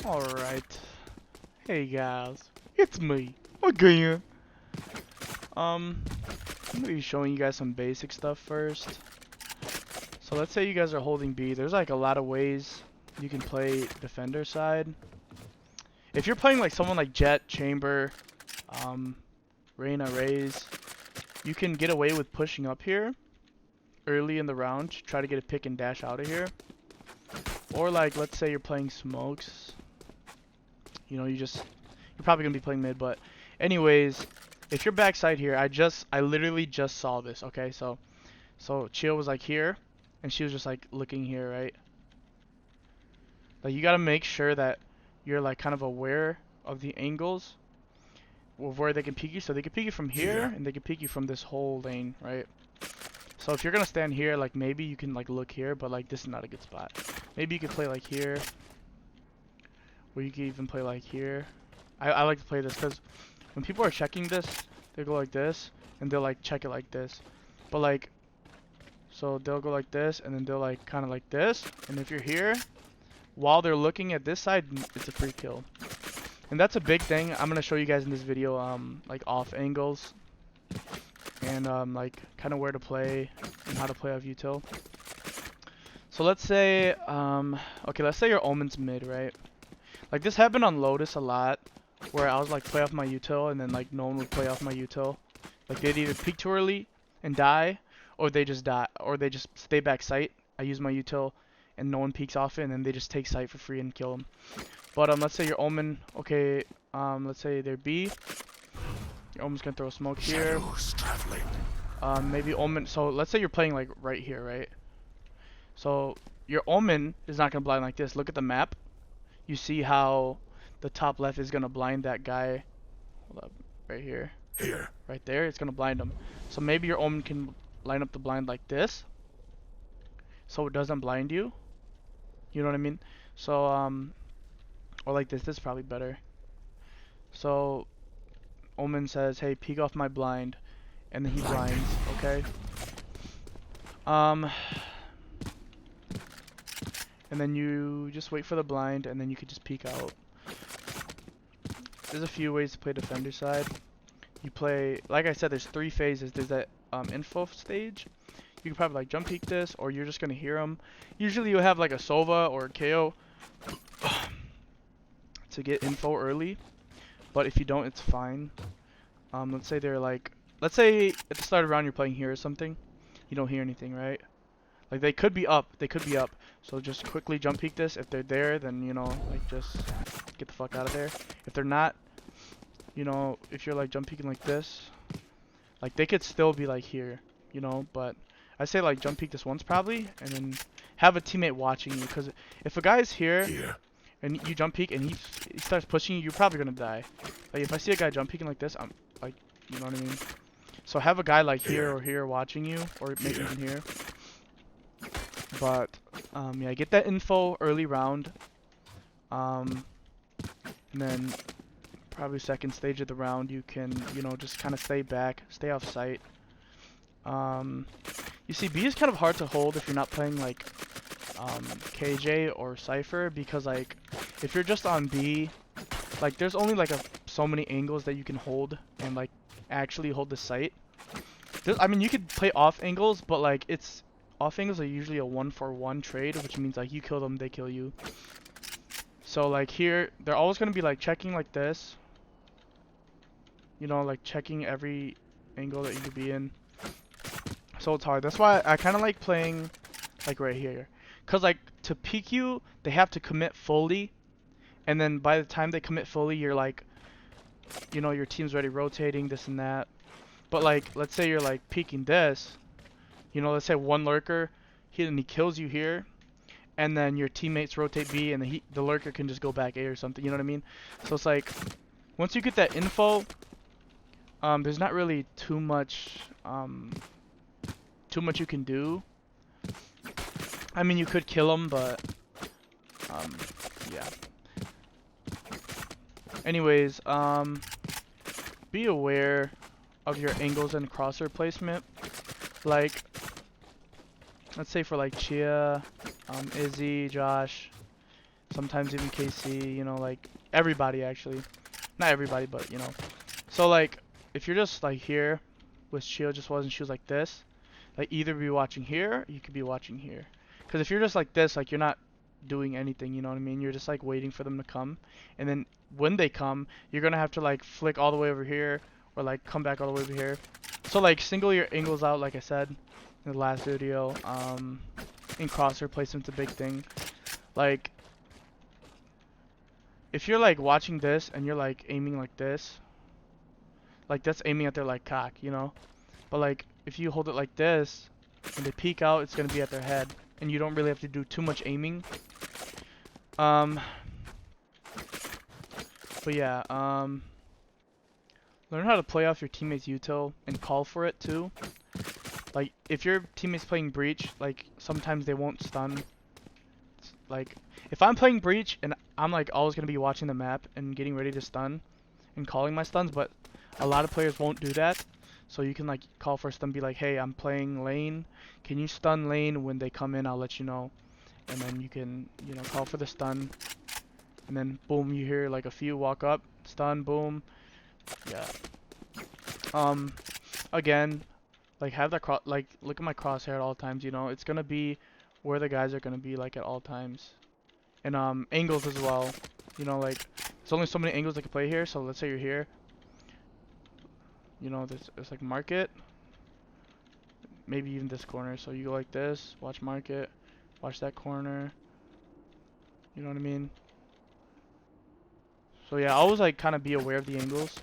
Alright. Hey guys, it's me again. I'm gonna be showing you guys some basic stuff first. So let's say you guys are holding B. There's like a lot of ways you can play defender side. If you're playing like someone like Jet, Chamber, Reyna, Raze, you can get away with pushing up here early in the round to try to get a pick and dash out of here. Or like let's say you're playing smokes. You know, you're probably gonna be playing mid, but anyways, if you're backside here, I literally just saw this, okay? So Chill was like here, and she was just like looking here, right? Like you gotta make sure that you're like kind of aware of the angles of where they can peek you. So they can peek you from here, and they can peek you from this whole lane, right? So if you're gonna stand here, like maybe you can like look here, but like this is not a good spot. Maybe you could play like here, or you could even play like here. I like to play this because when people are checking this, they go like this, and they'll like check it like this. But like, so they'll go like this, and then they'll like kind of like this. And if you're here, while they're looking at this side, it's a free kill. And that's a big thing I'm gonna show you guys in this video, like off angles, and like kind of where to play and how to play off util. So let's say, okay, let's say your Omen's mid, right? Like this happened on Lotus a lot, where I was like play off my util, and then like no one would play off my util. Like they'd either peek too early and die, or they just die, or they just stay back sight. I use my util, and no one peeks off it, and then they just take sight for free and kill them. But let's say your Omen, okay, let's say they're B. Your Omen's gonna throw a smoke here. Maybe Omen. So let's say you're playing like right here, right? So your Omen is not gonna blind like this. Look at the map. You see how the top left is gonna blind that guy. Hold up, right here. Here. Right there, it's gonna blind him. So maybe your Omen can line up the blind like this, so it doesn't blind you. You know what I mean? So or like this. This is probably better. So Omen says, "Hey, peek off my blind," and then he blinds. Okay. And then you just wait for the blind, and then you could just peek out. There's a few ways to play defender side. You play, like I said, there's 3 phases. There's that info stage. You can probably like jump peek this, or you're just gonna hear them. Usually you'll have like a Sova or a KO to get info early, but if you don't, it's fine. Let's say they're like, let's say at the start of the round you're playing here or something. You don't hear anything, right? Like they could be up. They could be up. So just quickly jump peek this. If they're there, then you know, like just get the fuck out of there. If they're not, you know, if you're like jump peeking like this, like they could still be like here, you know. But I say like jump peek this once probably, and then have a teammate watching you. Because if a guy's here and you jump peek and he starts pushing you, you're probably gonna die. Like if I see a guy jump peeking like this, I'm like, you know what I mean. So have a guy like here or here watching you, or maybe even here. But yeah, get that info early round, and then probably second stage of the round you can, you know, just kind of stay back, stay off sight. You see, B is kind of hard to hold if you're not playing like KJ or Cypher, because like if you're just on B, like there's only like so many angles that you can hold and like actually hold the sight. I mean, you could play off angles, but like off angles are usually a 1-for-1 trade, which means like you kill them, they kill you. So like here, they're always gonna be like checking like this. You know, like checking every angle that you could be in. So it's hard. That's why I kind of like playing like right here. Cause like to peek you, they have to commit fully, and then by the time they commit fully, you're like, you know, your team's already rotating this and that. But like, let's say you're like peeking this. You know, let's say one lurker, he kills you here, and then your teammates rotate B, and the lurker can just go back A or something. You know what I mean? So it's like, once you get that info, there's not really too much you can do. I mean, you could kill him, but yeah. Anyways, be aware of your angles and crosshair placement. Like, let's say for like Chia, Izzy, Josh, sometimes even KC, you know, like everybody actually. Not everybody, but you know. So like if you're just like here with shield just wasn't shoes like this, like either be watching here, or you could be watching here. Because if you're just like this, like you're not doing anything, you know what I mean? You're just like waiting for them to come, and then when they come, you're gonna have to like flick all the way over here, or like come back all the way over here. So like single your angles out, like I said in the last video. In crosshair placement's a big thing. Like if you're like watching this and you're like aiming like this, like that's aiming at their like cock, you know? But like if you hold it like this and they peek out, it's gonna be at their head, and you don't really have to do too much aiming. But yeah, learn how to play off your teammates' util and call for it too. Like if your teammate's playing breach, like sometimes they won't stun. Like if I'm playing breach and I'm like always gonna be watching the map and getting ready to stun and calling my stuns, but a lot of players won't do that. So you can like call for a stun, be like, hey, I'm playing lane. Can you stun lane? When they come in, I'll let you know. And then you can, you know, call for the stun. And then boom, you hear like a few walk up, stun, boom. Yeah. Again, like have that like look at my crosshair at all times, you know. It's gonna be where the guys are gonna be like at all times. And angles as well. You know, like there's only so many angles I can play here, so let's say you're here. You know, there's like market. Maybe even this corner. So you go like this, watch market, watch that corner. You know what I mean? So yeah, always like kind of be aware of the angles.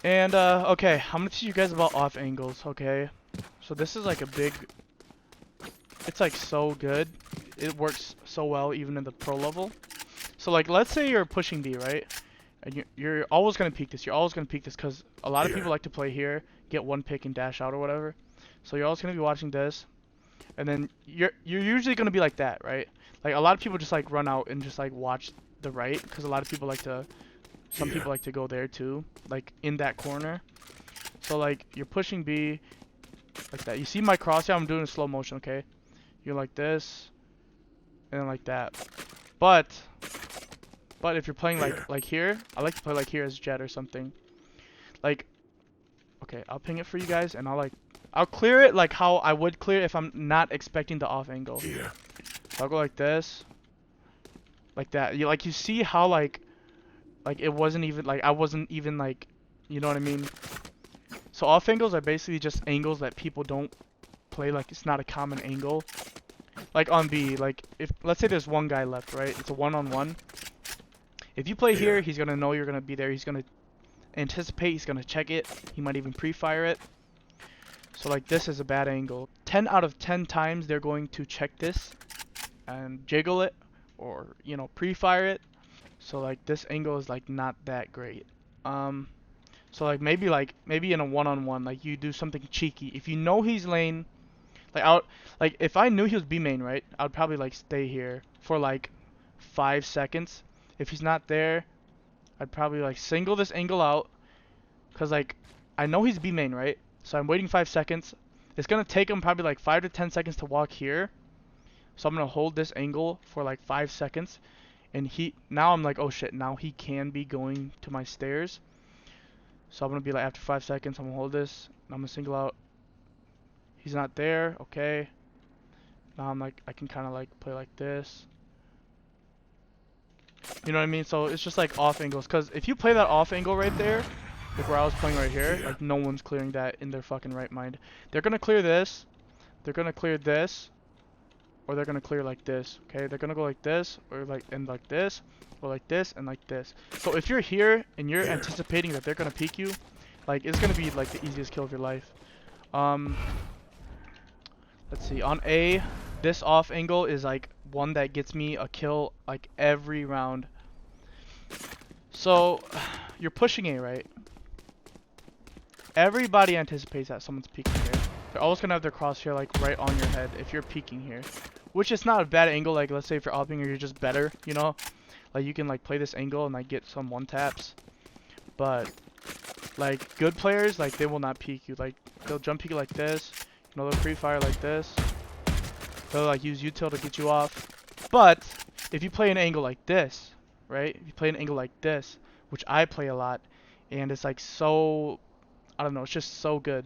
And okay, I'm gonna teach you guys about off angles, okay? So this is like a big, it's like so good. It works so well even in the pro level. So like let's say you're pushing B, right? And you're always gonna peek this. You're always gonna peek this because a lot of people like to play here, get one pick and dash out or whatever. So you're always gonna be watching this, and then you're usually gonna be like that, right? Like a lot of people just like run out and just like watch the right because a lot of people like to, some people like to go there too, like in that corner. So like you're pushing B like that. You see my crosshair? I'm doing a slow motion, okay? You're like this, and then like that. But if you're playing like here, I like to play like here as Jet or something. Like, okay, I'll ping it for you guys, and I'll clear it like how I would clear if I'm not expecting the off angle. So I'll go like this, like that. You see how like it wasn't even like I wasn't even like, you know what I mean? So off angles are basically just angles that people don't play. Like it's not a common angle. Like on B, like if let's say there's one guy left, right? It's a one-on-one. If you play here, he's gonna know you're gonna be there. He's gonna anticipate. He's gonna check it. He might even pre-fire it. So like this is a bad angle. 10 out of 10 times they're going to check this and jiggle it, or you know, pre-fire it. So like this angle is like not that great. So like maybe in a one-on-one, like you do something cheeky. If you know he's lane, like if I knew he was B main, right, I'd probably like stay here for like 5 seconds. If he's not there, I'd probably like single this angle out, cause like I know he's B main, right? So I'm waiting 5 seconds. It's gonna take him probably like 5 to 10 seconds to walk here. So I'm gonna hold this angle for like 5 seconds, and now I'm like, oh shit, now he can be going to my stairs. So I'm gonna be like, after 5 seconds, I'm gonna hold this, and I'm gonna single out. He's not there, okay. Now I'm like, I can kind of like play like this. You know what I mean? So it's just like off angles. Because if you play that off angle right there, like where I was playing right here, like no one's clearing that in their fucking right mind. They're going to clear this. They're going to clear this. Or they're going to clear like this. Okay? They're going to go like this. Or like, and like this. Or like this and like this. So if you're here and you're anticipating that they're going to peek you, like it's going to be like the easiest kill of your life. Let's see. On A, this off angle is like one that gets me a kill like every round. So you're pushing A, right? Everybody anticipates that someone's peeking here. They're always gonna have their crosshair like right on your head if you're peeking here, which is not a bad angle. Like let's say if you're upping or you're just better, you know, like you can like play this angle and like get some one taps. But like good players, like they will not peek you. Like they'll jump peek like this. You know, they'll pre-fire like this. They'll like use util to get you off. But if you play an angle like this, right? If you play an angle like this, which I play a lot, and it's like so, I don't know, it's just so good.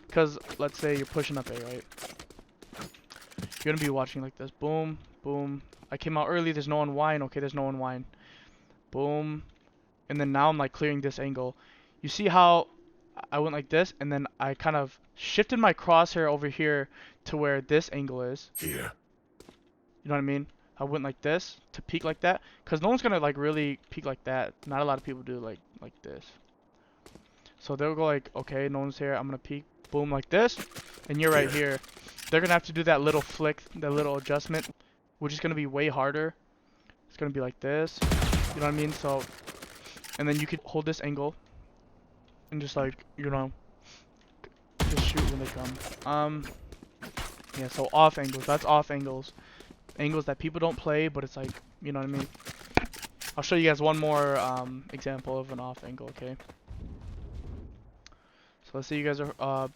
Because let's say you're pushing up A, right? You're gonna be watching like this. Boom, boom. I came out early, there's no unwind. Okay, there's no unwind. Boom. And then now I'm like clearing this angle. You see how I went like this, and then I kind of shifted my crosshair over here to where this angle is. Here. You know what I mean? I went like this to peek like that, cause no one's gonna like really peek like that. Not a lot of people do like this. So they'll go like, okay, no one's here. I'm gonna peek, boom, like this, and you're right here. They're gonna have to do that little flick, that little adjustment, which is gonna be way harder. It's gonna be like this. You know what I mean? So, and then you could hold this angle, and just like, you know, just shoot when they come. Yeah. So off angles. That's off angles. Angles that people don't play, but it's like, you know what I mean? I'll show you guys one more example of an off angle, okay? So let's say you guys are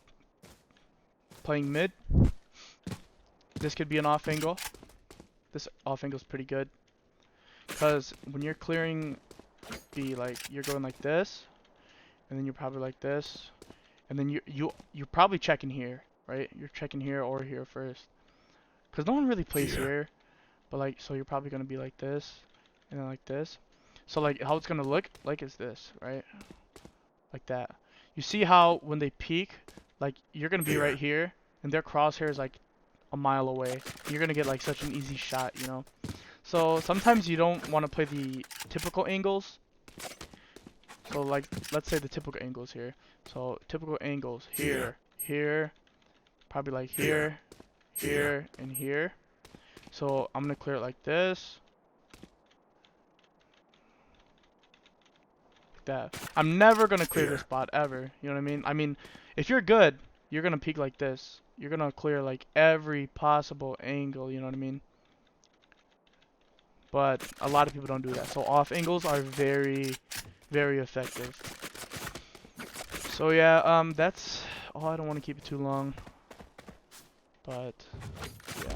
playing mid. This could be an off angle. This off angle is pretty good, because when you're clearing B, like you're going like this, and then you're probably like this, and then you're probably checking here, right? You're checking here or here first, because no one really plays here. But like, so you're probably gonna be like this, and then like this. So like, how it's gonna look like is this, right? Like that. You see how when they peek, like you're gonna be right here, and their crosshair is like a mile away. You're gonna get like such an easy shot, you know. So sometimes you don't want to play the typical angles. So like, let's say the typical angles here. So typical angles here, here, probably like here, here, and here. So I'm gonna clear it like this. Like that. I'm never gonna clear this spot ever. You know what I mean? I mean, if you're good, you're gonna peek like this. You're gonna clear like every possible angle, you know what I mean? But a lot of people don't do that. So off angles are very, very effective. So yeah, that's all. I don't want to keep it too long. But yeah.